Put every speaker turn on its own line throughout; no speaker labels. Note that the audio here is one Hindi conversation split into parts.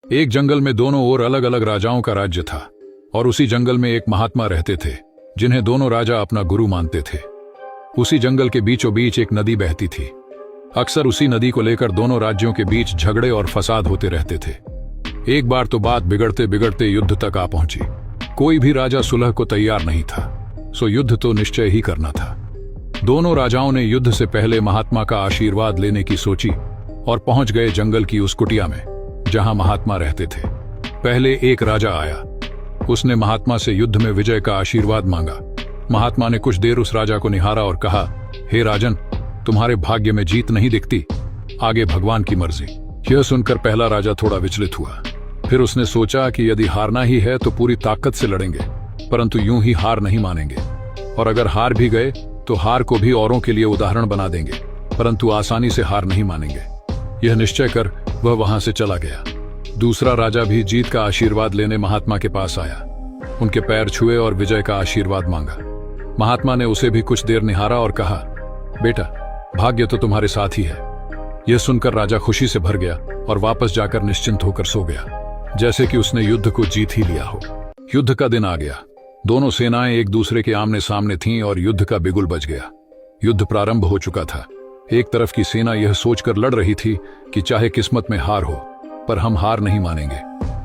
एक जंगल में दोनों ओर अलग अलग राजाओं का राज्य था और उसी जंगल में एक महात्मा रहते थे जिन्हें दोनों राजा अपना गुरु मानते थे। उसी जंगल के बीचों बीच एक नदी बहती थी। अक्सर उसी नदी को लेकर दोनों राज्यों के बीच झगड़े और फसाद होते रहते थे। एक बार तो बात बिगड़ते बिगड़ते युद्ध तक आ पहुंची। कोई भी राजा सुलह को तैयार नहीं था, सो युद्ध तो निश्चय ही करना था। दोनों राजाओं ने युद्ध से पहले महात्मा का आशीर्वाद लेने की सोची और पहुंच गए जंगल की उस कुटिया में जहां महात्मा रहते थे। पहले एक राजा आया। उसने महात्मा से युद्ध में विजय का आशीर्वाद मांगा। महात्मा ने कुछ देर उस राजा को निहारा और कहा, हे राजन, तुम्हारे भाग्य में जीत नहीं दिखती, आगे भगवान की मर्जी। यह सुनकर पहला राजा थोड़ा विचलित हुआ। फिर उसने सोचा कि यदि हारना ही है तो पूरी ताकत से लड़ेंगे, परंतु यूं ही हार नहीं मानेंगे, और अगर हार भी गए तो हार को भी औरों के लिए उदाहरण बना देंगे, परंतु आसानी से हार नहीं मानेंगे। यह निश्चय कर वह वहां से चला गया। दूसरा राजा भी जीत का आशीर्वाद लेने महात्मा के पास आया। उनके पैर छुए और विजय का आशीर्वाद मांगा। महात्मा ने उसे भी कुछ देर निहारा और कहा, बेटा, भाग्य तो तुम्हारे साथ ही है। यह सुनकर राजा खुशी से भर गया और वापस जाकर निश्चिंत होकर सो गया, जैसे कि उसने युद्ध को जीत ही लिया हो। युद्ध का दिन आ गया। दोनों सेनाएं एक दूसरे के आमने सामने थीं और युद्ध का बिगुल बज गया। युद्ध प्रारंभ हो चुका था। एक तरफ की सेना यह सोचकर लड़ रही थी कि चाहे किस्मत में हार हो, पर हम हार नहीं मानेंगे।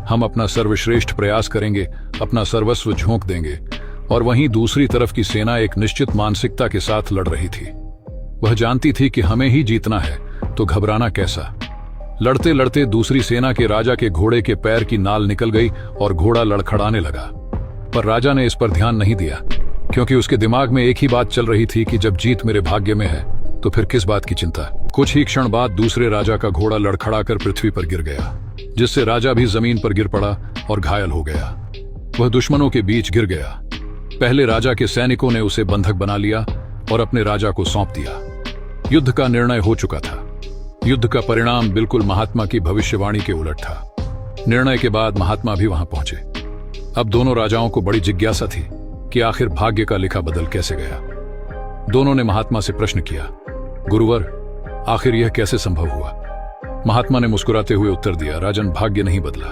हम अपना सर्वश्रेष्ठ प्रयास करेंगे, अपना सर्वस्व झोंक देंगे। और वहीं दूसरी तरफ की सेना एक निश्चित मानसिकता के साथ लड़ रही थी। वह जानती थी कि हमें ही जीतना है, तो घबराना कैसा। लड़ते लड़ते दूसरी सेना के राजा के घोड़े के पैर की नाल निकल गई और घोड़ा लड़खड़ाने लगा। पर राजा ने इस पर ध्यान नहीं दिया, क्योंकि उसके दिमाग में एक ही बात चल रही थी कि जब जीत मेरे भाग्य में है तो फिर किस बात की चिंता। कुछ ही क्षण बाद दूसरे राजा का घोड़ा लड़खड़ाकर पृथ्वी पर गिर गया, जिससे राजा भी जमीन पर गिर पड़ा और घायल हो गया। वह दुश्मनों के बीच गिर गया। पहले राजा के सैनिकों ने उसे बंधक बना लिया और अपने राजा को सौंप दिया। युद्ध का निर्णय हो चुका था। युद्ध का परिणाम बिल्कुल महात्मा की भविष्यवाणी के उलट था। निर्णय के बाद महात्मा भी वहां पहुंचे। अब दोनों राजाओं को बड़ी जिज्ञासा थी कि आखिर भाग्य का लिखा बदल कैसे गया। दोनों ने महात्मा से प्रश्न किया, गुरुवर, आखिर यह कैसे संभव हुआ? महात्मा ने मुस्कुराते हुए उत्तर दिया, राजन, भाग्य नहीं बदला,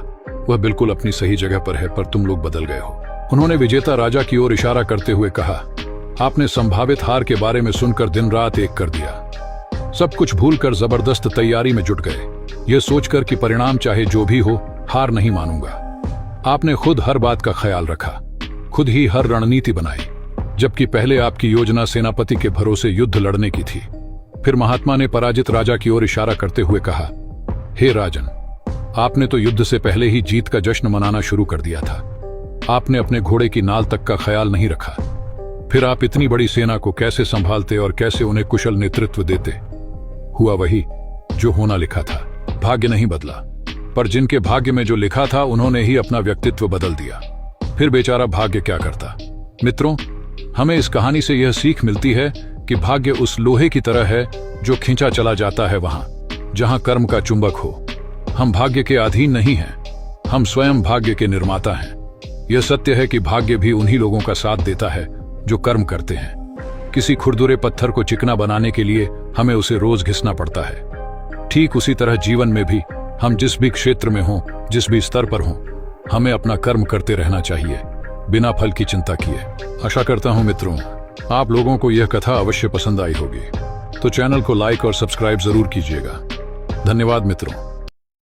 वह बिल्कुल अपनी सही जगह पर है, पर तुम लोग बदल गए हो। उन्होंने विजेता राजा की ओर इशारा करते हुए कहा, आपने संभावित हार के बारे में सुनकर दिन रात एक कर दिया। सब कुछ भूलकर जबरदस्त तैयारी में जुट गए, यह सोचकर कि परिणाम चाहे जो भी हो, हार नहीं मानूंगा। आपने खुद हर बात का ख्याल रखा, खुद ही हर रणनीति बनाई, जबकि पहले आपकी योजना सेनापति के भरोसे युद्ध लड़ने की थी। फिर महात्मा ने पराजित राजा की ओर इशारा करते हुए कहा, हे राजन, आपने तो युद्ध से पहले ही जीत का जश्न मनाना शुरू कर दिया था। आपने अपने घोड़े की नाल तक का ख्याल नहीं रखा। फिर आप इतनी बड़ी सेना को कैसे संभालते और कैसे उन्हें कुशल नेतृत्व देते? हुआ वही जो होना लिखा था। भाग्य नहीं बदला, पर जिनके भाग्य में जो लिखा था उन्होंने ही अपना व्यक्तित्व बदल दिया। फिर बेचारा भाग्य क्या करता। मित्रों, हमें इस कहानी से यह सीख मिलती है कि भाग्य उस लोहे की तरह है जो खींचा चला जाता है वहां जहां कर्म का चुंबक हो। हम भाग्य के अधीन नहीं हैं, हम स्वयं भाग्य के निर्माता हैं। यह सत्य है कि भाग्य भी उन्हीं लोगों का साथ देता है जो कर्म करते हैं। किसी खुरदुरे पत्थर को चिकना बनाने के लिए हमें उसे रोज घिसना पड़ता है। ठीक उसी तरह जीवन में भी हम जिस भी क्षेत्र में हों, जिस भी स्तर पर हों, हमें अपना कर्म करते रहना चाहिए, बिना फल की चिंता किए। आशा करता हूं मित्रों, आप लोगों को यह कथा अवश्य पसंद आई होगी। तो चैनल को लाइक और सब्सक्राइब जरूर कीजिएगा। धन्यवाद मित्रों।